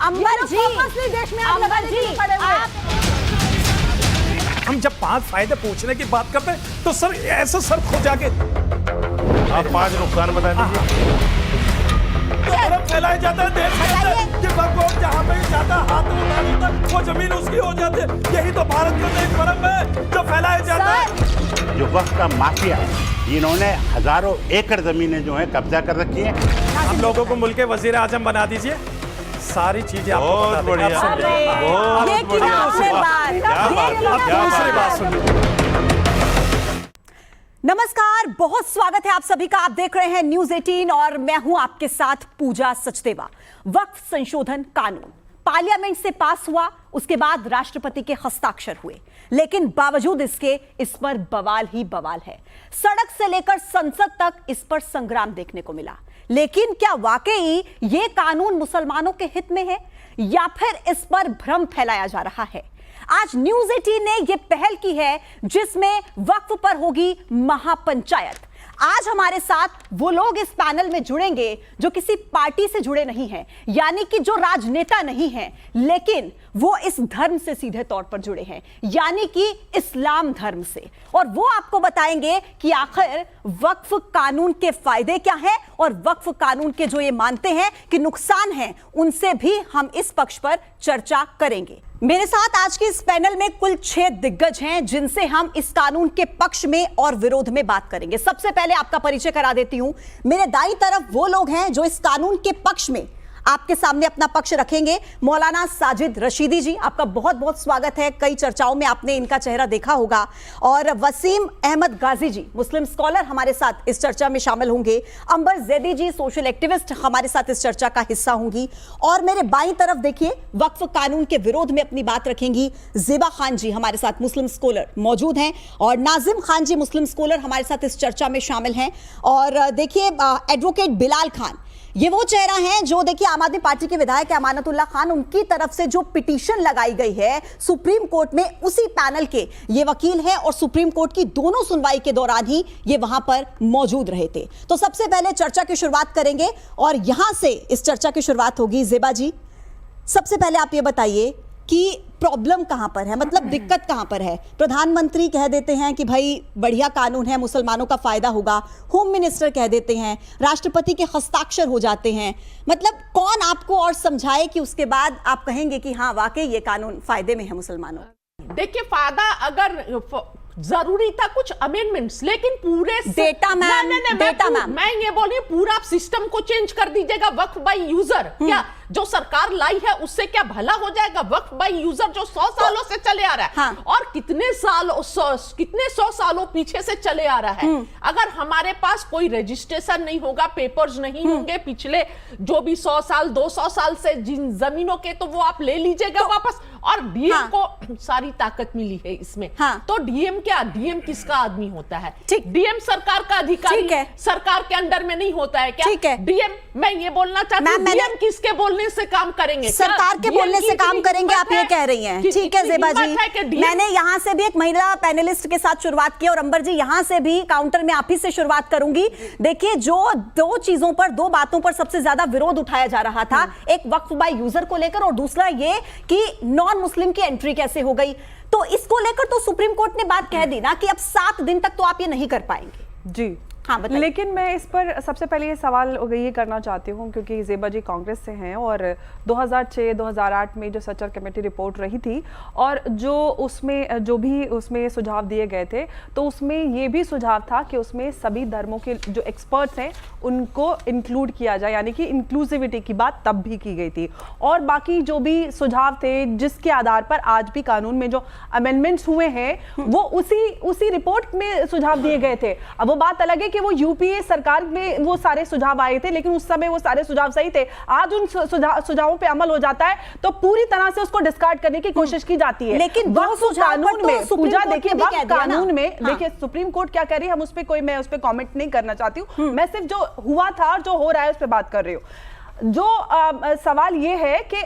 अंबर जी, देश में अंबर जी, हम जब 5 फायदे पूछने की बात करते हैं तो सर ऐसा सर खो जाके आप 5 नुकसान बता दीजिए। बर्फ फैलाया जाता है देश के अंदर कि वक्त जहाँ पे जाता हाथ उठाने तक वो जमीन उसकी हो जाती है। यही तो भारत का एक बर्फ है जो फैलाया जाता है। जो वक्त का माफिया, इन्होंने हजारों एकड़ जमीनें जो है कब्जा कर रखी है। हम लोगों को मुल्क के वजीर आजम बना दीजिए, सारी चीजें आपको बता बहुत बढ़िया, ये की आपने बात, दूसरी बात सुनिए। नमस्कार, बहुत स्वागत है आप सभी का। आप देख रहे हैं न्यूज 18 और मैं हूं आपके साथ पूजा सचदेवा। वक्फ संशोधन कानून पार्लियामेंट से पास हुआ, उसके बाद राष्ट्रपति के हस्ताक्षर हुए, लेकिन बावजूद इसके इस पर बवाल ही बवाल है। सड़क से लेकर संसद तक इस पर संग्राम देखने को मिला। लेकिन क्या वाकई ये कानून मुसलमानों के हित में है या फिर इस पर भ्रम फैलाया जा रहा है? आज न्यूज 18 ने यह पहल की है जिसमें वक्फ पर होगी महापंचायत। आज हमारे साथ वो लोग इस पैनल में जुड़ेंगे जो किसी पार्टी से जुड़े नहीं हैं, यानी कि जो राजनेता नहीं हैं, लेकिन वो इस धर्म से सीधे तौर पर जुड़े हैं, यानी कि इस्लाम धर्म से। और वो आपको बताएंगे कि आखिर वक्फ कानून के फायदे क्या हैं और वक्फ कानून के जो ये मानते हैं कि नुकसान हैं, उनसे भी हम इस पक्ष पर चर्चा करेंगे। मेरे साथ आज के इस पैनल में कुल 6 दिग्गज हैं जिनसे हम इस कानून के पक्ष में और विरोध में बात करेंगे। सबसे पहले आपका परिचय करा देती हूं। मेरे दाईं तरफ वो लोग हैं जो इस कानून के पक्ष में आपके सामने अपना पक्ष रखेंगे। मौलाना साजिद रशीदी जी, आपका बहुत बहुत स्वागत है। कई चर्चाओं में आपने इनका चेहरा देखा होगा। और वसीम अहमद गाजी जी, मुस्लिम स्कॉलर, हमारे साथ इस चर्चा में शामिल होंगे। अंबर जैदी जी, सोशल एक्टिविस्ट, हमारे साथ इस चर्चा का हिस्सा होंगी। और मेरे बाईं तरफ देखिए, वक्फ कानून के विरोध में अपनी बात रखेंगी ज़ेबा खान जी, हमारे साथ मुस्लिम स्कॉलर मौजूद हैं। और नाजिम खान जी, मुस्लिम स्कॉलर, हमारे साथ इस चर्चा में शामिल हैं। और देखिए एडवोकेट बिलाल खान, ये वो चेहरा है जो देखिए आम आदमी पार्टी के विधायक अमानतुल्लाह खान, उनकी तरफ से जो पिटीशन लगाई गई है सुप्रीम कोर्ट में, उसी पैनल के ये वकील हैं और सुप्रीम कोर्ट की दोनों सुनवाई के दौरान ही ये वहां पर मौजूद रहे थे। तो सबसे पहले चर्चा की शुरुआत करेंगे और यहां से इस चर्चा की शुरुआत होगी। ज़ेबा जी, सबसे पहले आप ये बताइए कि प्रॉब्लम कहां पर है, मतलब दिक्कत कहां पर है? प्रधानमंत्री कह देते हैं कि भाई बढ़िया कानून है, मुसलमानों का फायदा होगा। होम मिनिस्टर कह देते हैं, राष्ट्रपति के हस्ताक्षर हो जाते हैं। मतलब कौन आपको और समझाए कि उसके बाद आप कहेंगे कि हाँ वाकई ये कानून फायदे में है मुसलमानों? देखिए, फायदा अगर जरूरी था कुछ अमेंडमेंट्स, लेकिन पूरे डेटा मैं ये बोली पूरा सिस्टम को चेंज कर दीजिएगा। वक्फ बाय यूजर क्या जो सरकार लाई है उससे क्या भला हो जाएगा? वक्फ बाय यूजर जो 100 सालों से चले आ रहा है, हाँ। और कितने 100 सालों पीछे से चले आ रहा है। अगर हमारे पास कोई रजिस्ट्रेशन नहीं होगा, पेपर्स नहीं होंगे पिछले जो भी 100 साल 200 साल से जिन जमीनों के, तो वो आप ले लीजिएगा वापस। और डीएम को सारी ताकत मिली है इसमें। तो डीएम क्या, डीएम किसका आदमी होता है? डीएम सरकार का अधिकारी है, सरकार के अंडर में नहीं होता है क्या? डीएम, मैं ये बोलना चाहती हूँ, डीएम किसके बोलने से काम करेंगे? सरकार के बोलने से काम करेंगे, आप ये कह रही हैं। ठीक है ज़ेबा जी, मैंने यहाँ से भी एक महिला पैनलिस्ट के साथ शुरुआत की और अंबर जी यहाँ से भी काउंटर में आप ही से शुरुआत करूंगी। देखिए, जो दो चीजों पर, दो बातों पर सबसे ज्यादा विरोध उठाया जा रहा था, एक वक्फ बाय यूजर को लेकर और दूसरा ये कि नॉन मुस्लिम की एंट्री कैसे हो गई। तो इसको लेकर तो सुप्रीम कोर्ट ने बात कह दी ना कि अब 7 दिन तक तो आप ये नहीं कर पाएंगे। जी हाँ, लेकिन मैं इस पर सबसे पहले ये सवाल ये करना चाहती हूँ, क्योंकि ज़ेबा जी कांग्रेस से हैं और 2006-2008 में जो सचर कमेटी रिपोर्ट रही थी और जो भी उसमें सुझाव दिए गए थे, तो उसमें ये भी सुझाव था कि उसमें सभी धर्मों के जो एक्सपर्ट्स हैं उनको इंक्लूड किया जाए, यानी कि इंक्लूसिविटी की बात तब भी की गई थी। और बाकी जो भी सुझाव थे जिसके आधार पर आज भी कानून में जो अमेंडमेंट्स हुए हैं वो उसी रिपोर्ट में सुझाव दिए गए थे। अब वो बात अलग है कि वो यूपीए सरकार में वो सारे सुझाव आए थे, लेकिन उस समय वो सारे सुझाव सही थे। आज उन सुझावों पे अमल हो जाता है तो पूरी तरह से उसको डिस्कार्ड करने की कोशिश की जाती है। लेकिन कानून में पूजा देखिए, कानून में देखिए सुप्रीम कोर्ट क्या कह रही है, मैं उस पर कमेंट नहीं करना चाहती हूँ। मैं सिर्फ जो हुआ था और जो हो रहा है उस पर बात कर रही हूँ। जो सवाल ये है कि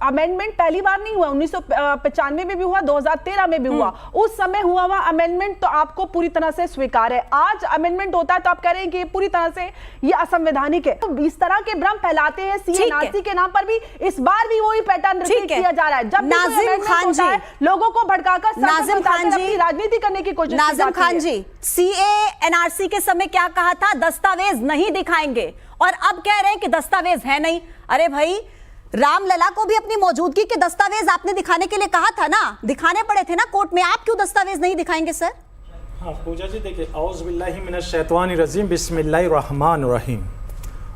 अमेंडमेंट पहली बार नहीं हुआ, 1995 में भी हुआ, 2013 में भी हुआ। उस समय हुआ अमेंडमेंट तो आपको पूरी तरह से स्वीकार है। आज अमेंडमेंट होता है तो आप कह रहे हैं कि पूरी तरह से ये असंवैधानिक है। तो इस तरह के भ्रम फैलाते हैं सीएनआरसी के नाम पर भी। इस बार भी वही पैटर्न रिपीट किया जा रहा है। जब नाजिम खान जी लोगों को भड़काकर नाजिम खान जी राजनीति करने की कोशिश नाजिम खान जी सीएनआरसी के समय क्या कहा था? दस्तावेज नहीं दिखाएंगे, और अब कह रहे हैं कि दस्तावेज है नहीं। अरे भाई, रामलला को भी अपनी मौजूदगी के दस्तावेज आपने दिखाने के लिए कहा था ना, दिखाने पड़े थे ना कोर्ट में। आप क्यों दस्तावेज नहीं दिखाएंगे सर? हाँ पूजा जी, देखिए औज़ बिल्लाहि मिनश शैतानिर रजीम बिस्मिल्लाहिर रहमानिर रहीम।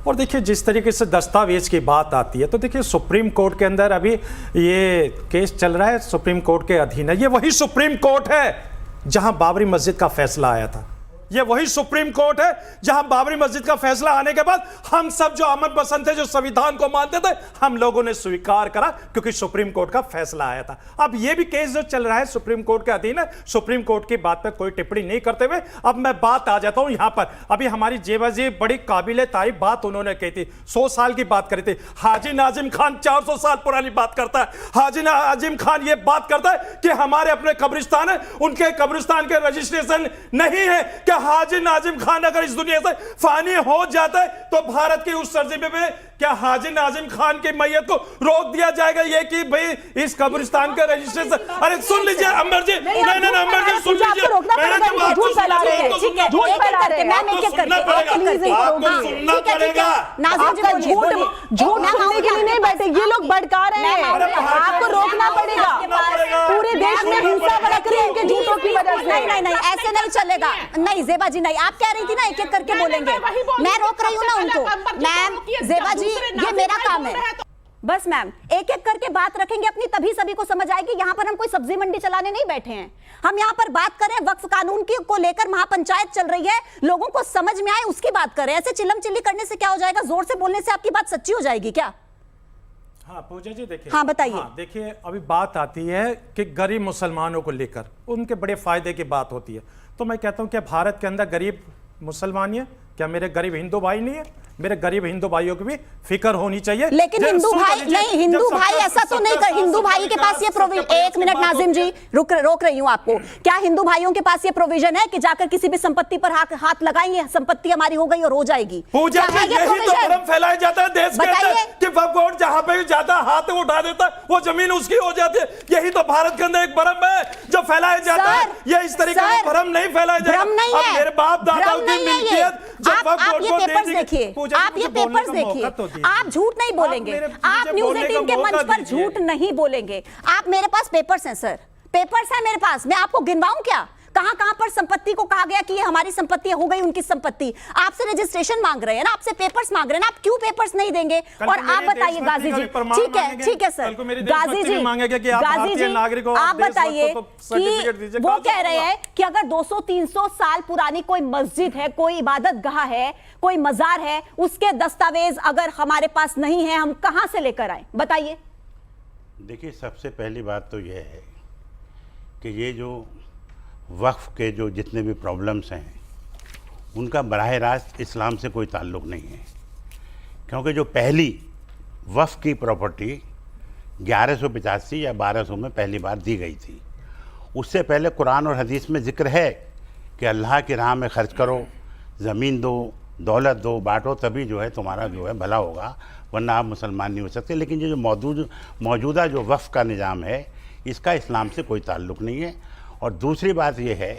और देखिए जिस तरीके से दस्तावेज की बात आती है तो देखिए सुप्रीम कोर्ट के अंदर अभी ये केस चल रहा है, सुप्रीम कोर्ट के अधीन है। ये वही सुप्रीम कोर्ट है जहां बाबरी मस्जिद का फैसला आया था। ये वही सुप्रीम कोर्ट है जहां बाबरी मस्जिद का फैसला आने के बाद हम सब जो अमन पसंद थे, जो संविधान को मानते थे, हम लोगों ने स्वीकार करा क्योंकि सुप्रीम कोर्ट का फैसला आया था। अब ये भी केस जो चल रहा है सुप्रीम कोर्ट के अधीन है। सुप्रीम कोर्ट की बात पर कोई टिप्पणी नहीं करते हुए अब मैं बात आ जाता हूं यहां पर। अभी हमारी जेबा जी बड़ी काबिले तारीफ बात उन्होंने कही थी, 100 साल की बात करी थी। हाजी नाजिम खान 400 साल पुरानी बात करता है। हाजी नाजिम खान ये बात करता है कि हमारे अपने कब्रिस्तान है, उनके कब्रिस्तान के रजिस्ट्रेशन नहीं है। क्या हाजी नाजिम खान अगर इस दुनिया से फानी हो जाता है तो भारत की उस सरजमीन पे क्या हाजी नाजिम खान की मैयत को रोक दिया जाएगा ये कि भाई इस कब्रिस्तान का रजिस्ट्रेशन? अरे सुन लीजिए अमर जी, नहीं अमर जी सुन लीजिए, मैंने जब आपको सुनना पड़ेगा, आपको सुनना पड़ेगा। झूठ सुनने के लिए नहीं बैठे ये लोग, भड़का रहे हैं, आपको रोकना पड़ेगा। पूरे देश में हिंसा भड़क रही है इनके झूठों की वजह से। नहीं ऐसे नहीं चलेगा। नहीं जेबा जी नहीं, आप कह रही थी ना एक एक करके बोलेंगे, मैं रोक रही हूँ ना उनको। मैम जेबा जी ये मेरा काम है। बस मैम एक एक करके बात रखेंगे अपनी, तभी सभी को समझ आएगी। यहाँ पर हम कोई सब्जी मंडी चलाने नहीं बैठे हैं। हम यहाँ पर बात करें वक्फ कानून की को लेकर, महापंचायत चल रही है, लोगों को समझ में आए उसकी बात करें। ऐसे चिल्लम चिल्ली करने से क्या हो जाएगा? जोर से बोलने से आपकी बात सच्ची हो जाएगी क्या? हाँ पूजा जी देखिए, हाँ बताइए। हाँ, देखिए अभी बात आती है कि गरीब मुसलमानों को लेकर उनके बड़े फायदे की बात होती है। तो मैं कहता हूं क्या भारत के अंदर गरीब मुसलमान है? क्या मेरे गरीब हिंदू भाई नहीं है? मेरे गरीब हिंदू भाइयों की भी फिक्र होनी चाहिए। लेकिन हिंदू भाई नहीं, हिंदू भाई ऐसा तो नहीं कर। हिंदू भाई के पास ये प्रोविजन, एक मिनट नाजिम जी रोक रही हूँ आपको। क्या हिंदू भाइयों के पास ये प्रोविजन है कि जाकर किसी भी संपत्ति पर हाथ लगाएंगे, संपत्ति यही हो गई और हो जाएगी? पूजा जी यही तो भ्रम फैलाया जाता है देश के अंदर कि वक्फ बोर्ड जहां पे जाता हाथ उठा देता वो जमीन उसकी हो जाती है। यही तो भारत के अंदर एक भ्रम है जो फैलाया जाता है। ये इस तरीके का भ्रम नहीं फैलाया जाता। अब मेरे बाप दादाओं की मिल्कियत जब वक्फ बोर्ड को दे दी, देखिए आप ये पेपर्स देखिए, आप झूठ नहीं बोलेंगे। आप न्यूज़ 18 के मंच पर झूठ नहीं बोलेंगे। आप, मेरे पास पेपर्स हैं सर, पेपर्स हैं मेरे पास। मैं आपको गिनवाऊं क्या? कहां कहां पर संपत्ति को कहा गया कि ये हमारी संपत्ति हो गई उनकी संपत्ति? आपसे रजिस्ट्रेशन मांग रहे हैं ना, आपसे पेपर्स मांग रहे हैं ना, आप क्यों पेपर्स नहीं देंगे? और आप बताइए गाजी जी, ठीक है सर, गाजी जी आप बताइए कि वो कह रहे हैं कि अगर 200-300 साल पुरानी कोई मस्जिद है, कोई इबादत गाह है, कोई मजार है, उसके दस्तावेज अगर हमारे पास नहीं है, हम कहां से लेकर आए? बताइए। देखिए सबसे पहली बात तो यह है कि ये जो वक्फ के जो जितने भी प्रॉब्लम्स हैं उनका बराह रास्त इस्लाम से कोई ताल्लुक़ नहीं है। क्योंकि जो पहली वक्फ की प्रॉपर्टी 1185 या 1200 में पहली बार दी गई थी, उससे पहले कुरान और हदीस में ज़िक्र है कि अल्लाह की राह में ख़र्च करो, ज़मीन दो, दौलत दो, बांटो, तभी जो है तुम्हारा जो है भला होगा, वरना आप मुसलमान नहीं हो सकते। लेकिन ये जो मौजूदा जो वक्फ का निज़ाम है इसका इस्लाम से कोई ताल्लुक़ नहीं है। और दूसरी बात यह है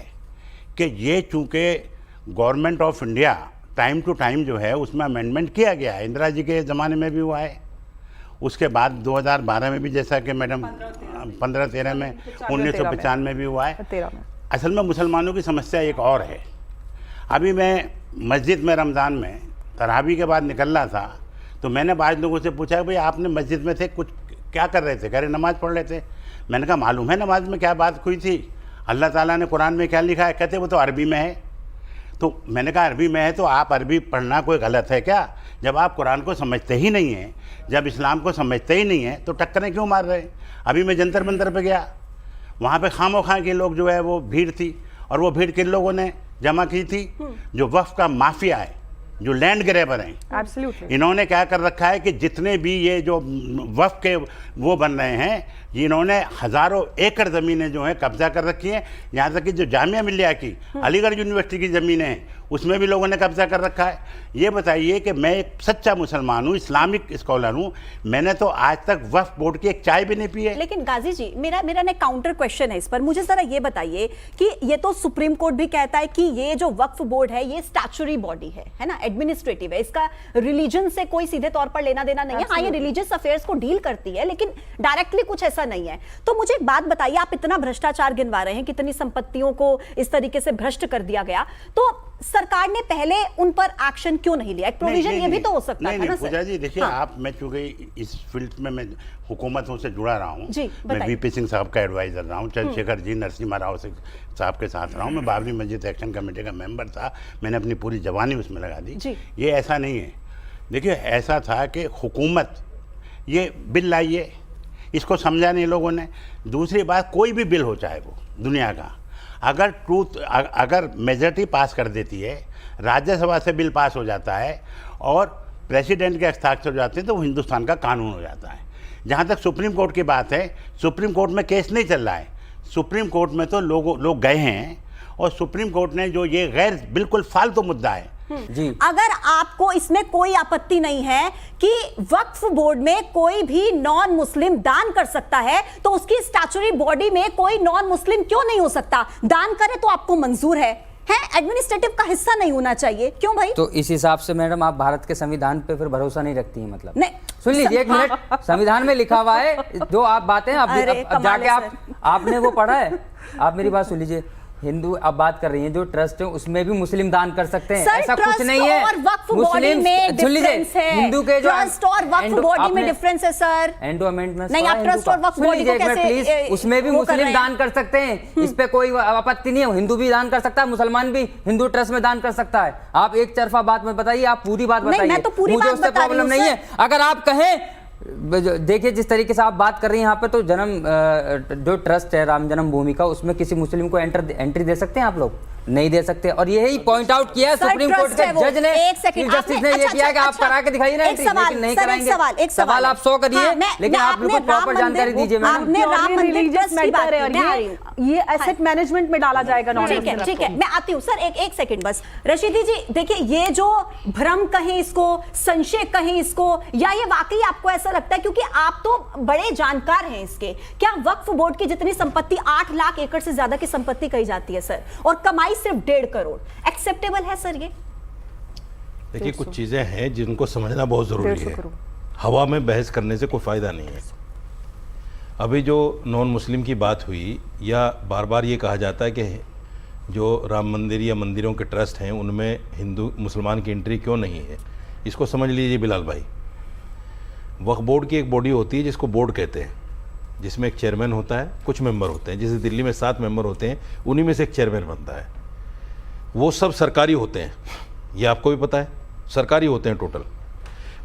कि ये चूँकि government of India time to time जो है उसमें अमेंडमेंट किया गया है, इंदिरा जी के ज़माने में भी हुआ है, उसके बाद 2012 में भी, जैसा कि मैडम 15-13 में, 1995 में भी हुआ है। असल में मुसलमानों की समस्या एक और है। अभी मैं मस्जिद में रमज़ान में तरावी के बाद निकल रहा था तो मैंने बाद लोगों से पूछा भाई आपने मस्जिद में थे, कुछ क्या कर रहे थे? कह रहे नमाज़ पढ़ रहे थे। मैंने कहा मालूम है नमाज में क्या बात हुई थी? अल्लाह ताला ने कुरान में क्या लिखा है? कहते वो तो अरबी में है। तो मैंने कहा अरबी में है तो आप अरबी पढ़ना कोई गलत है क्या? जब आप कुरान को समझते ही नहीं हैं, जब इस्लाम को समझते ही नहीं हैं, तो टक्करें क्यों मार रहे हैं? अभी मैं जंतर मंतर पे गया, वहाँ पे खामोखा के लोग जो है वो भीड़ थी, और वो भीड़ किन लोगों ने जमा की थी? जो वक्फ का माफिया है, जो लैंड ग्रैबर हैं, एब्सोल्युटली इन्होंने क्या कर रखा है कि जितने भी ये जो वक्फ के वो बन रहे हैं, इन्होंने हज़ारों एकड़ ज़मीनें जो हैं कब्जा कर रखी हैं। यहाँ तक कि जो जामिया मिल्लिया की अलीगढ़ यूनिवर्सिटी की ज़मीनें हैं उसमें भी लोगों ने कब्जा कर रखा है। ये बताइए कि मैं एक सच्चा मुसलमान हूँ, इस्लामिक स्कॉलर हूँ, मैंने तो आज तक वक्फ बोर्ड की एक चाय भी नहीं पी है। लेकिन गाजी जी, मेरा ना काउंटर क्वेश्चन है इस पर। मुझे जरा ये बताइए कि ये तो सुप्रीम कोर्ट भी कहता है कि ये जो वक्फ बोर्ड है ये स्टैच्यूटरी बॉडी है ना, एडमिनिस्ट्रेटिव है, इसका रिलीजन से कोई सीधे तौर पर लेना देना नहीं है। हाँ, ये रिलीजियस अफेयर्स को डील करती है, लेकिन डायरेक्टली कुछ ऐसा नहीं है। तो मुझे एक बात बताइए, आप इतना भ्रष्टाचार गिनवा रहे हैं, कितनी संपत्तियों को इस तरीके से भ्रष्ट कर दिया गया, तो सरकार ने पहले उन पर एक्शन क्यों नहीं लिया? एक प्रोविजन ये भी तो हो सकता है ना सर। पूजा जी देखिए, हाँ। आप, मैं चूंकि इस फील्ड में मैं हुकूमतों से जुड़ा रहा हूँ, जी, मैं बताइए। वीपी सिंह साहब का एडवाइजर रहा हूँ, चंद्रशेखर जी, नरसिम्हा राव साहब के साथ रहा हूँ, मैं बाबरी मस्जिद एक्शन कमेटी का मेंबर था, मैंने अपनी पूरी जवानी उसमें लगा दी। जी। ये ऐसा नहीं है। देखिए, ऐसा था कि हुकूमत ये बिल लाइए, इसको समझा नहीं लोगों ने। दूसरी बात, कोई भी बिल हो चाहे वो दुनिया का, अगर मेजॉरिटी पास कर देती है, राज्यसभा से बिल पास हो जाता है और प्रेसिडेंट के हस्ताक्षर हो जाते हैं, तो वो हिंदुस्तान का कानून हो जाता है। जहाँ तक सुप्रीम कोर्ट की बात है, सुप्रीम कोर्ट में केस नहीं चल रहा है। सुप्रीम कोर्ट में तो लोग गए हैं और सुप्रीम कोर्ट ने जो ये गैर बिल्कुल फालतू मुद्दा है जी, अगर आपको इसमें कोई आपत्ति नहीं है कि वक्फ बोर्ड में कोई भी नॉन मुस्लिम दान कर सकता है, तो उसकी स्टैच्यूटरी बॉडी में कोई नॉन मुस्लिम क्यों नहीं हो सकता? दान करे तो आपको मंजूर है, एडमिनिस्ट्रेटिव का हिस्सा नहीं होना चाहिए, क्यों भाई? तो इस हिसाब से मैडम आप भारत के संविधान पे फिर भरोसा नहीं रखती हैं मतलब? नहीं, सुन लीजिए एक मिनट, संविधान में लिखा हुआ है जो आप बातें अरे, अब जाके आपने वो पढ़ा है? आप मेरी बात सुन लीजिए, हिंदू अब बात कर रही हैं, जो ट्रस्ट है उसमें भी मुस्लिम दान कर सकते हैं, सर, ऐसा कुछ ट्रस्ट नहीं है। और वक्फ बॉडी में सुन लीजिए, डिफरेंस है। हिंदू के जो ट्रस्ट और वक्फ बॉडी में डिफरेंस है सर। एंडोमेंट में नहीं, आप ट्रस्ट और वक्फ बॉडी को कैसे प्लीज, उसमें भी वो कर रहे मुस्लिम हैं? दान कर सकते हैं, इस पे कोई आपत्ति नहीं है। हिंदू भी दान कर सकता है, मुसलमान भी हिंदू ट्रस्ट में दान कर सकता है। आप एक तरफा बात मत बताइए, आप पूरी बात नहीं, बताइए। मैं तो पूरी मुझे बात उससे बता रही प्रॉब्लम हूं, नहीं सर। है। अगर आप कहें, देखिए जिस तरीके से आप बात कर रही हैं यहाँ पे, तो जो ट्रस्ट है राम जन्मभूमि का, उसमें किसी मुस्लिम को एंट्री दे सकते हैं आप लोग? नहीं दे सकते। और यही पॉइंट आउट किया है सर, सुप्रीम कोर्ट ट्रस्ट है के वो। जज ने, एक सेकंड, चीफ जस्टिस ने ये किया कि आप करा के दिखाइए ना एंट्री, लेकिन नहीं कराएंगे। एक सवाल आप 100 करिए, लेकिन आप बिल्कुल प्रॉपर जानकारी दीजिए मैडम। आपने राम मंदिर ट्रस्ट की बात की, मैं आ रही हूं। ये एसेट मैनेजमेंट में डाला जाएगा नॉन ठीक है, ठीक है, मैं आती हूँ सर। एक सेकंड बस। रशीदी जी देखिए, ये जो भ्रम कहें इसको, संशय कहें इसको, या ये वाकई आपको ऐसा लगता है, क्योंकि आप तो बड़े जानकार हैं इसके, क्या वक्फ बोर्ड की जितनी संपत्ति 8 लाख एकड़ से ज्यादा की संपत्ति कही जाती है सर, और कमाई सिर्फ 1.5 करोड़, एक्सेप्टेबल है सर ये? देखिए, कुछ चीज़ें हैं जिनको समझना बहुत ज़रूरी है। हवा में बहस करने से कोई फ़ायदा नहीं है। अभी जो नॉन मुस्लिम की बात हुई, या बार बार ये कहा जाता है कि जो राम मंदिर या मंदिरों के ट्रस्ट हैं उनमें हिंदू मुसलमान की एंट्री क्यों नहीं है, इसको समझ लीजिए बिलाल भाई। वक्फ बोर्ड की एक बॉडी होती है जिसको बोर्ड कहते हैं, जिसमें एक चेयरमैन होता है, कुछ मेंबर होते हैं। जैसे दिल्ली में 7 मेंबर होते हैं, उन्हीं में से एक चेयरमैन बनता है। वो सब सरकारी होते हैं, ये आपको भी पता है, सरकारी होते हैं टोटल।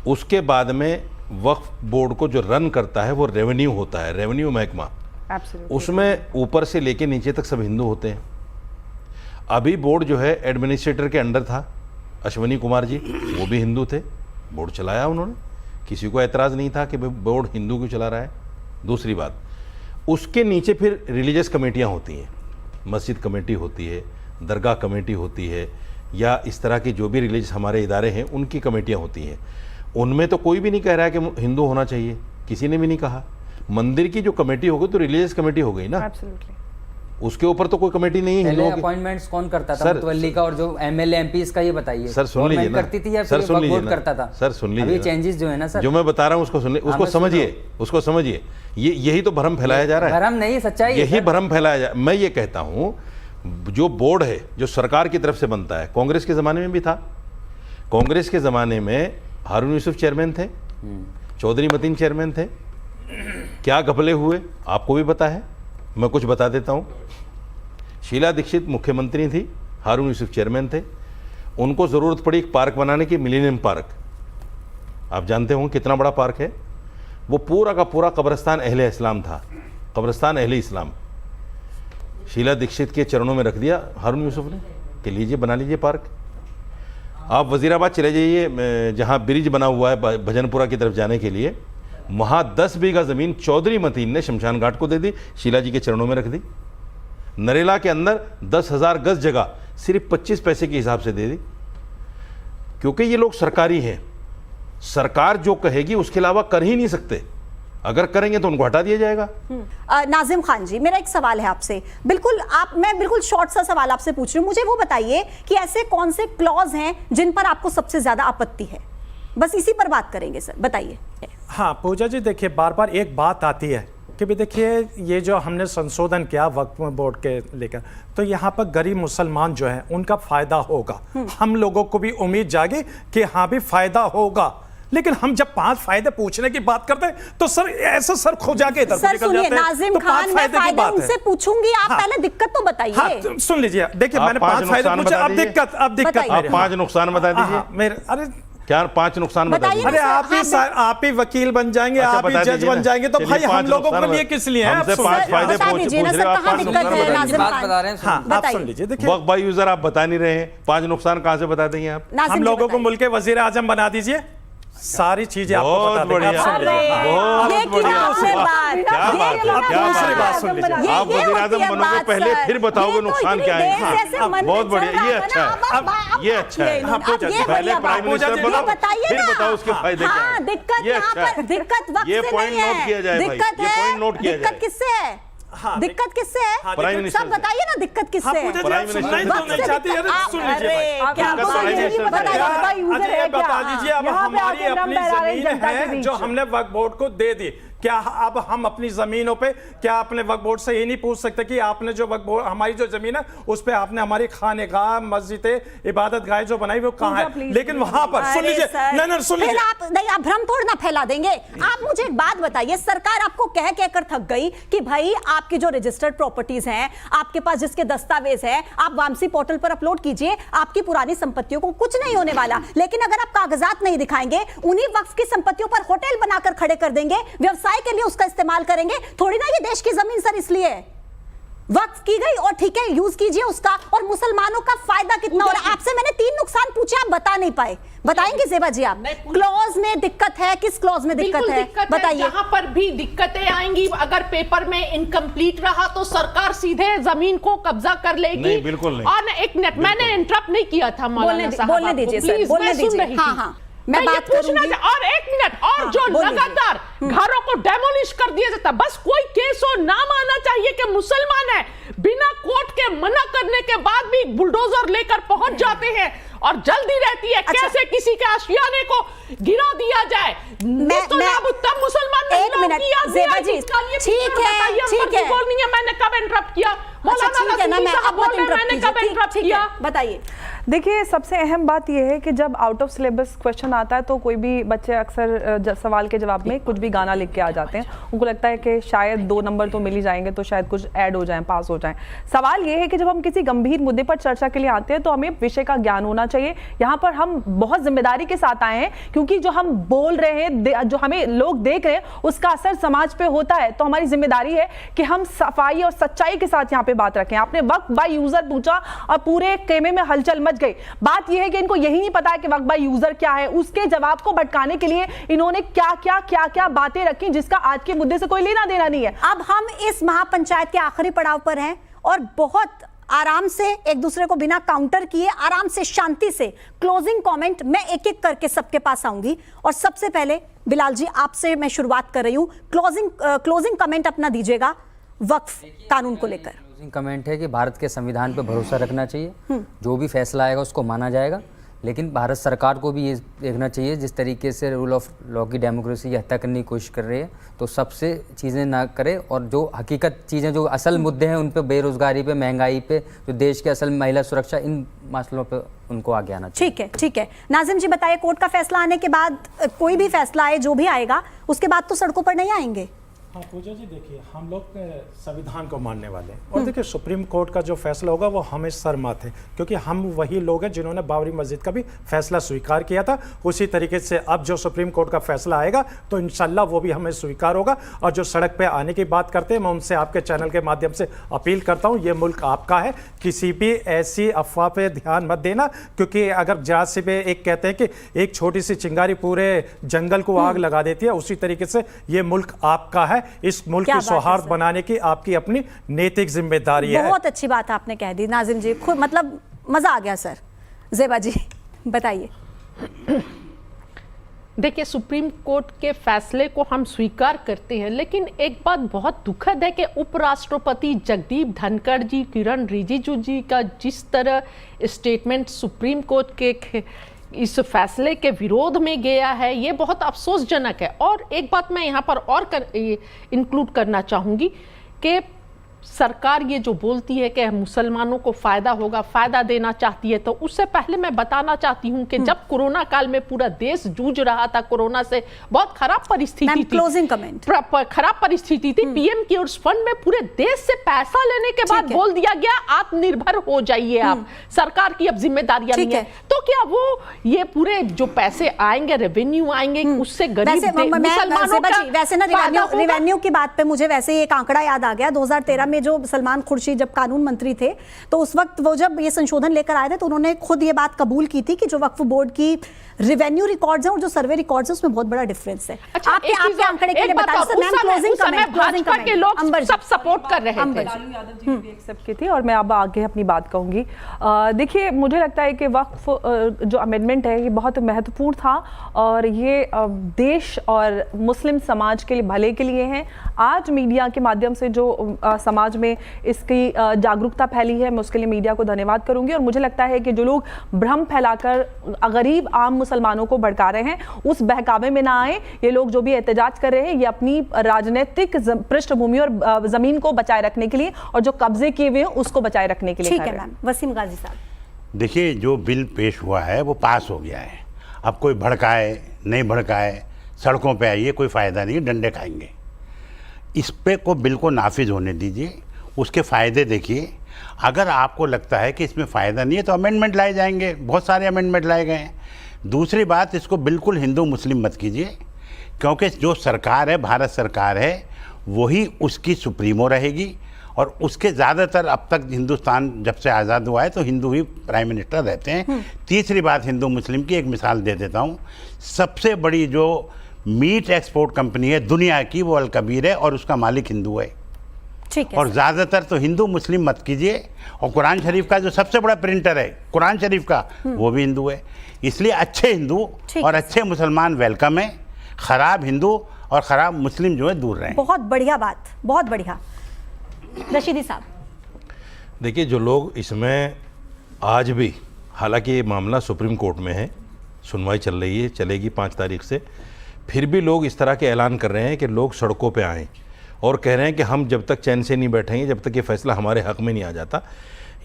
उसके बाद में वक्फ बोर्ड को जो रन करता है वो रेवेन्यू होता है, रेवेन्यू महकमा। उसमें ऊपर से लेके नीचे तक सब हिंदू होते हैं। अभी बोर्ड जो है एडमिनिस्ट्रेटर के अंडर था, अश्वनी कुमार जी, वो भी हिंदू थे, बोर्ड चलाया उन्होंने, किसी को एतराज़ नहीं था कि बोर्ड हिंदू क्यों चला रहा है। दूसरी बात, उसके नीचे फिर रिलीजियस कमेटियाँ होती हैं, मस्जिद कमेटी होती है, दरगाह कमेटी होती है, या इस तरह की जो भी रिलीजियस हमारे इदारे हैं उनकी कमेटियाँ होती हैं। उनमें तो कोई भी नहीं कह रहा है कि हिंदू होना चाहिए, किसी ने भी नहीं कहा। मंदिर की जो कमेटी होगी तो रिलीजियस कमेटी हो गई ना, एब्सोल्युटली। उसके ऊपर तो कोई कमेटी नहीं है पहले हिंदुओं की। अपॉइंटमेंट्स कौन करता था सर, मुतवल्ली का, और जो एमएलए एमपीज का, ये बताइए। सर सुन लीजिए ना, करती थी या सर फिर सुन वक्फ लीजिए बोर्ड ना, करता था? सर सुन लीजिए अभी ना। चेंजेस जो है ना सर, जो मैं बता रहा हूँ उसको सुन लीजिए, उसको मैं सुन समझिए, रहा हूँ। उसको समझिए। यही तो भ्रम फैलाया जा रहा है। भ्रम नहीं, सच्चाई है यही सर। भ्रम फैलाया जा। मैं ये कहता हूँ, जो बोर्ड है जो सरकार की तरफ से बनता है, कांग्रेस के ज़माने में भी था। कांग्रेस के ज़माने में हारून यूसुफ चेयरमैन थे, चौधरी मतीन चेयरमैन थे। क्या घपले हुए आपको भी पता है, मैं कुछ बता देता हूँ। शीला दीक्षित मुख्यमंत्री थी, हारून यूसुफ चेयरमैन थे। उनको ज़रूरत पड़ी एक पार्क बनाने की, मिलेनियम पार्क। आप जानते होंगे कितना बड़ा पार्क है। वो पूरा का पूरा कब्रिस्तान अहले इस्लाम था, कब्रिस्तान अहले इस्लाम। शीला दीक्षित के चरणों में रख दिया हारून यूसुफ ने कि लीजिए बना लीजिए पार्क। आप वजीराबाद चले जाइए, जहाँ ब्रिज बना हुआ है भजनपुरा की तरफ जाने के लिए, वहाँ 10 बीघा ज़मीन चौधरी मतीन ने शमशान घाट को दे दी, शीला जी के चरणों में रख दी। नरेला के अंदर 10,000 गज जगह सिर्फ 25 पैसे के हिसाब से दे दी, क्योंकि ये लोग सरकारी हैं, सरकार जो कहेगी उसके अलावा कर ही नहीं सकते, अगर करेंगे तो उनको हटा दिया जाएगा। नाजिम खान जी, मेरा एक सवाल है आपसे, मैं बिल्कुल शॉर्ट सा सवाल आपसे पूछ रही हूँ, मुझे वो बताइए कि ऐसे कौन से क्लॉज हैं जिन पर आपको सबसे ज्यादा आपत्ति है? बस इसी पर बात करेंगे सर, बताइए। हाँ पूजा जी, देखिए बार बार एक बात आती है कि भी देखिए ये जो हमने संशोधन किया वक्फ बोर्ड के लेकर, तो यहाँ पर गरीब मुसलमान जो है उनका फायदा होगा। हम लोगों को भी उम्मीद जागी कि हाँ भी फायदा होगा, लेकिन हम जब 5 फायदे पूछने की बात करते हैं तो सर ऐसा सर खो जाके इधर सर सुनिए नाजिम खान, मैं फायदे उनसे पूछूंगी, आप पहले दिक्कत तो बताइए। हाँ सुन लीजिए, देखिए मैंने 5 फायदे पूछे, अब दिक्कत आप 5 नुकसान बता दीजिए मेरे। अरे क्या 5 नुकसान बता दीजिए। अरे आप ही वकील बन जाएंगे, आप ही जज बन जाएंगे, तो भाई हम लोगों के लिए किस लिए है? हमसे 5 फायदे पूछ रहे हो, आप 5 नुकसान बता रहे हैं। हाँ आप सुन लीजिए, देखिए वक्फ बाई यूजर आप बता नहीं रहे हैं, 5 नुकसान कहाँ से बता देंगे आप? हम लोगों को मुल्क के वजीर आजम बना दीजिए, सारी चीजें आपको बता देंगे। बढ़िया, बहुत बढ़िया। आप वज़ीर आज़म बनोगे पहले, फिर बताओगे नुकसान क्या है। बहुत बढ़िया, ये अच्छा है, ये अच्छा है। पहले प्राइम मिनिस्टर बनो, फिर बताओ उसके फायदे क्या हैं। दिक्कत यहाँ पर, दिक्कत वक्त ये से पॉइंट नहीं है। नोट किया जाए भाई, दिक्कत ये है, पॉइंट नोट किया दिक्कत जाए। किससे है? दिक्कत किससे है? प्राइम मिनिस्टर सब बताइए ना, दिक्कत किससे है? प्राइम मिनिस्टर सुन लीजिए, क्या बता दीजिए, अब हमारी अपनी जमीन है जो हमने वक्फ बोर्ड को दे दी, क्या अब हम अपनी जमीनों पे क्या अपने वक्फ बोर्ड से ये नहीं पूछ सकते कि आपने जो वक्फ बोर्ड, हमारी जो जमीन है उस पे आपने हमारी खानेगाह, मस्जिदें, इबादत गाह जो बनाई वो कहाँ है? लेकिन वहां पर सुन लीजिए, नहीं सुन लीजिए, आप भ्रम थोड़ा ना फैला देंगे। आप मुझे एक बात बताइए, सरकार आपको कह कहकर थक गई कि भाई आपकी जो रजिस्टर्ड प्रॉपर्टीज हैं, आपके पास जिसके दस्तावेज है, आप वामसी पोर्टल पर अपलोड कीजिए, आपकी पुरानी संपत्तियों को कुछ नहीं होने वाला। लेकिन अगर आप कागजात नहीं दिखाएंगे, उन्हीं वक्फ की संपत्तियों पर होटल बनाकर खड़े कर देंगे, व्यवसाय के लिए उसका इस्तेमाल करेंगे। थोड़ी ना ये देश की जमीन सर इसलिए वक्फ की गई और ठीक है यूज कीजिए उसका, और मुसलमानों का फायदा कितना हो रहा है? आपसे मैंने 3 नुकसान पूछे, आप बता नहीं पाए। बताएंगे ज़ेबा जी आप? क्लॉज में दिक्कत है, किस क्लॉज में दिक्कत है बताइए। जहां पर भी दिक्कतें आएंगी, अगर पेपर में इनकम्प्लीट रहा तो सरकार सीधे जमीन को कब्जा कर लेगी। नहीं, बिल्कुल नहीं। और एक मिनट, मैंने इंटरप्ट नहीं किया था मौलाना साहब, बोलने दीजिए सर, बोलने दीजिए। हाँ हाँ मैं बात करूंगी। और 1 मिनट, और जो लगातार घरों को डेमोलिश कर दिया जाता, बस कोई केस हो, नाम आना चाहिए कि मुसलमान है, बिना कोर्ट के मना करने के बाद भी बुलडोजर लेकर पहुंच जाते हैं और जल्दी रहती है कैसे किसी के आशियाने को गिरा दिया जाए। तब मुसलमान ने 1 मिनट ज़ेबा जी, ठीक है बोलनी है, मैंने कब इंटरप्ट किया? बताइए। देखिए, सबसे अहम बात यह है कि जब आउट ऑफ सिलेबस क्वेश्चन आता है तो कोई भी बच्चे अक्सर सवाल के जवाब में कुछ भी गाना लिख के आ जाते हैं। उनको लगता है कि शायद 2 नंबर तो मिल ही जाएंगे, तो शायद कुछ ऐड हो जाए, पास हो जाए। सवाल यह है कि जब हम किसी गंभीर मुद्दे पर चर्चा के लिए आते हैं तो हमें विषय का ज्ञान होना चाहिए। यहाँ पर हम बहुत जिम्मेदारी के साथ आए हैं, क्योंकि जो हम बोल रहे हैं, जो हमें लोग देख रहे हैं, उसका असर समाज पे होता है। तो हमारी जिम्मेदारी है कि हम सफाई और सच्चाई के साथ यहाँ पे बात रखें। आपने वक्फ बाय यूजर पूछा और पूरे खेमे में हलचल मच गई। बात यह है कि इनको यही नहीं पता है कि वक्फ बाय यूजर क्या है। उसके जवाब को भटकाने के लिए इन्होंने क्या बातें रखी जिसका आज के मुद्दे से कोई लेना देना नहीं है। अब हम इस महापंचायत के आखिरी पड़ाव पर हैं और बहुत आराम से एक दूसरे को बिना काउंटर किए, आराम से, शांति से क्लोजिंग कमेंट मैं एक-एक करके सबके पास आऊंगी। और सबसे पहले बिलाल जी आपसे मैं शुरुआत कर रही हूं, क्लोजिंग कमेंट अपना दीजिएगा वक्फ कानून को लेकर। क्लोजिंग कमेंट है कि भारत के संविधान पर भरोसा रखना चाहिए, जो भी फैसला आएगा उसको माना जाएगा, लेकिन भारत सरकार को भी ये देखना चाहिए जिस तरीके से रूल ऑफ लॉ की डेमोक्रेसी हत्या करने की कोशिश कर रही है, तो सबसे चीज़ें ना करे और जो हकीकत चीज़ें, जो असल मुद्दे हैं उन पे, बेरोजगारी पे, महंगाई पे, जो देश के असल महिला सुरक्षा, इन मसलों पे उनको आगे आना चाहिए। ठीक है नाजिम जी बताइए, कोर्ट का फैसला आने के बाद, कोई भी फैसला आए, जो भी आएगा, उसके बाद तो सड़कों पर नहीं आएंगे? हाँ पूजा जी, देखिए हम लोग संविधान को मानने वाले हैं और देखिए सुप्रीम कोर्ट का जो फैसला होगा वो हमें सर माथे, क्योंकि हम वही लोग हैं जिन्होंने बाबरी मस्जिद का भी फैसला स्वीकार किया था। उसी तरीके से अब जो सुप्रीम कोर्ट का फैसला आएगा तो इंशाल्लाह वो भी हमें स्वीकार होगा। और जो सड़क पे आने की बात करते हैं, मैं उनसे आपके चैनल के माध्यम से अपील करता हूँ, ये मुल्क आपका है, किसी भी ऐसी अफवाह पे ध्यान मत देना, क्योंकि अगर जरा सी पे एक कहते हैं कि एक छोटी सी चिंगारी पूरे जंगल को आग लगा देती है, उसी तरीके से ये मुल्क आपका है। इस मुल्क की सौहार्द बनाने की आपकी अपनी नैतिक जिम्मेदारी है। बहुत अच्छी बात आपने कह दी नाजिम जी, खुद मतलब मजा आ गया सर। ज़ेबा जी बताइए। देखिए, सुप्रीम कोर्ट के फैसले को हम स्वीकार करते हैं, लेकिन एक बात बहुत दुखद है कि उपराष्ट्रपति जगदीप धनखड़ जी, किरण रिजिजू जी का जिस तरह स्टेटमेंट सुप्रीम कोर्ट के इस फैसले के विरोध में गया है, ये बहुत अफसोसजनक है। और एक बात मैं यहाँ पर और इंक्लूड करना चाहूँगी कि सरकार ये जो बोलती है कि मुसलमानों को फायदा होगा, फायदा देना चाहती है, तो उससे पहले मैं बताना चाहती हूँ कि जब कोरोना काल में पूरा देश जूझ रहा था कोरोना से, बहुत खराब परिस्थिति थी, क्लोजिंग कमेंट, खराब परिस्थिति थी, पीएम केयर्स फंड में पूरे देश से पैसा लेने के बाद बोल दिया गया आत्मनिर्भर हो जाइए आप, सरकार की अब जिम्मेदारियां नहीं है। तो क्या वो ये पूरे जो पैसे आएंगे, रेवेन्यू आएंगे, उससे गरीब मुसलमानों का वैसे ना रेवेन्यू की बात पे मुझे वैसे एक आंकड़ा याद आ गया। 2013 में जो सलमान खुर्शीद जब कानून मंत्री थे, तो उस वक्त वो जब ये संशोधन लेकर आए थे तो उन्होंने खुद ये बात कबूल की थी कि जो वक्फ बोर्ड की रेवेन्यू रिकॉर्ड्स हैं और जो सर्वे रिकॉर्ड्स हैं उसमें बहुत बड़ा डिफरेंस है। अच्छा, आपके आंकड़े के लिए बताइए sir. Ma'am closing comment, Bhajpa के लोग सब सपोर्ट कर रहे थे, लालू यादव जी भी एक्सेप्ट की थी, और मैं अब आगे अपनी बात कहूंगी। देखिए, मुझे लगता है कि वक्फ जो अमेंडमेंट है ये बहुत महत्वपूर्ण था और ये देश और मुस्लिम समाज के लिए भले के लिए है। आज मीडिया के माध्यम से जो समाज में इसकी जागरूकता फैली है, मैं उसके लिए मीडिया को धन्यवाद करूंगी। और मुझे लगता है कि जो लोग भ्रम फैलाकर गरीब आम मुसलमानों को भड़का रहे हैं, उस बहकावे में ना आए। ये लोग जो भी एहतजाज कर रहे हैं, ये अपनी राजनीतिक पृष्ठभूमि और जमीन को बचाए रखने के लिए और जो कब्जे किए हुए हैं उसको बचाए रखने के लिए। ठीक है मैम। वसीम गाजी साहब, देखिए, जो बिल पेश हुआ है वो पास हो गया है। अब कोई भड़काए नहीं भड़काए, सड़कों पे आइए, कोई फ़ायदा नहीं, डंडे खाएंगे। इस पे को बिल को नाफिज होने दीजिए, उसके फ़ायदे देखिए। अगर आपको लगता है कि इसमें फ़ायदा नहीं है तो अमेंडमेंट लाए जाएंगे, बहुत सारे अमेंडमेंट लाए गए हैं। दूसरी बात, इसको बिल्कुल हिंदू मुस्लिम मत कीजिए, क्योंकि जो सरकार है, भारत सरकार है, वही उसकी सुप्रीमो रहेगी और उसके ज़्यादातर अब तक हिंदुस्तान जब से आज़ाद हुआ है तो हिंदू ही प्राइम मिनिस्टर रहते हैं। तीसरी बात, हिंदू मुस्लिम की एक मिसाल दे देता हूँ। सबसे बड़ी जो मीट एक्सपोर्ट कंपनी है दुनिया की, वो अल कबीर है और उसका मालिक हिंदू है। ठीक है। और ज़्यादातर तो हिंदू मुस्लिम मत कीजिए। और कुरान शरीफ का जो सबसे बड़ा प्रिंटर है कुरान शरीफ का, वो भी हिंदू है। इसलिए अच्छे हिंदू और अच्छे मुसलमान वेलकम है, ख़राब हिंदू और ख़राब मुस्लिम जो है दूर रहें। बहुत बढ़िया बात, बहुत बढ़िया। रशीदी साहब, देखिए, जो लोग इसमें आज भी, हालांकि ये मामला सुप्रीम कोर्ट में है, सुनवाई चल रही है, चलेगी 5 तारीख से, फिर भी लोग इस तरह के ऐलान कर रहे हैं कि लोग सड़कों पे आएँ और कह रहे हैं कि हम जब तक चैन से नहीं बैठेंगे, जब तक ये फैसला हमारे हक़ में नहीं आ जाता।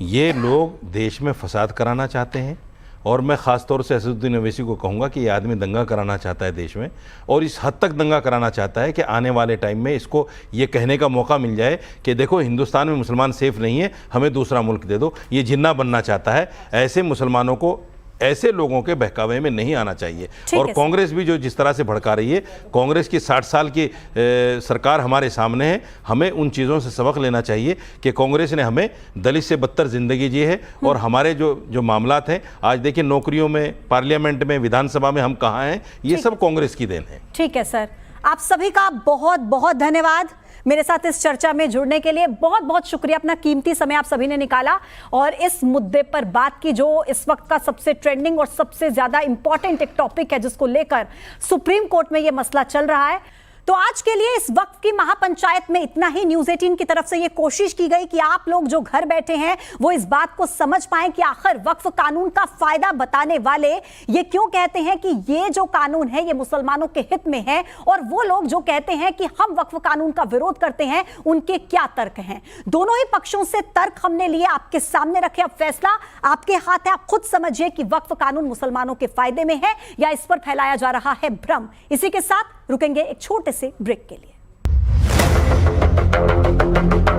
ये लोग देश में फसाद कराना चाहते हैं। और मैं ख़ास तौर से असदुद्दीन ओवैसी को कहूँगा कि ये आदमी दंगा कराना चाहता है देश में, और इस हद तक दंगा कराना चाहता है कि आने वाले टाइम में इसको ये कहने का मौका मिल जाए कि देखो, हिंदुस्तान में मुसलमान सेफ़ नहीं है, हमें दूसरा मुल्क दे दो। ये जिन्ना बनना चाहता है। ऐसे मुसलमानों को, ऐसे लोगों के बहकावे में नहीं आना चाहिए। और कांग्रेस भी जो जिस तरह से भड़का रही है, कांग्रेस की 60 साल की सरकार हमारे सामने है। हमें उन चीज़ों से सबक लेना चाहिए कि कांग्रेस ने हमें दलित से बदतर ज़िंदगी जी है। और हमारे जो मामलात हैं, आज देखिए नौकरियों में, पार्लियामेंट में, विधानसभा में हम कहाँ हैं, ये सब कांग्रेस की देन है। ठीक है सर, आप सभी का बहुत बहुत धन्यवाद मेरे साथ इस चर्चा में जुड़ने के लिए। बहुत बहुत शुक्रिया, अपना कीमती समय आप सभी ने निकाला और इस मुद्दे पर बात की जो इस वक्त का सबसे ट्रेंडिंग और सबसे ज्यादा इंपॉर्टेंट एक टॉपिक है, जिसको लेकर सुप्रीम कोर्ट में यह मसला चल रहा है। तो आज के लिए इस वक्त की महापंचायत में इतना ही। न्यूज़ 18 की तरफ से ये कोशिश की गई कि आप लोग जो घर बैठे हैं वो इस बात को समझ पाएं कि आखिर वक्फ कानून का फायदा बताने वाले ये क्यों कहते हैं कि ये जो कानून है ये मुसलमानों के हित में है, और वो लोग जो कहते हैं कि हम वक्फ कानून का विरोध करते हैं, उनके क्या तर्क हैं। दोनों ही पक्षों से तर्क हमने लिए, आपके सामने रखे। अब फैसला आपके हाथ है, आप खुद समझिए कि वक्फ कानून मुसलमानों के फायदे में है या इस पर फैलाया जा रहा है भ्रम। इसी के साथ रुकेंगे एक छोटे से ब्रेक के लिए। हैं।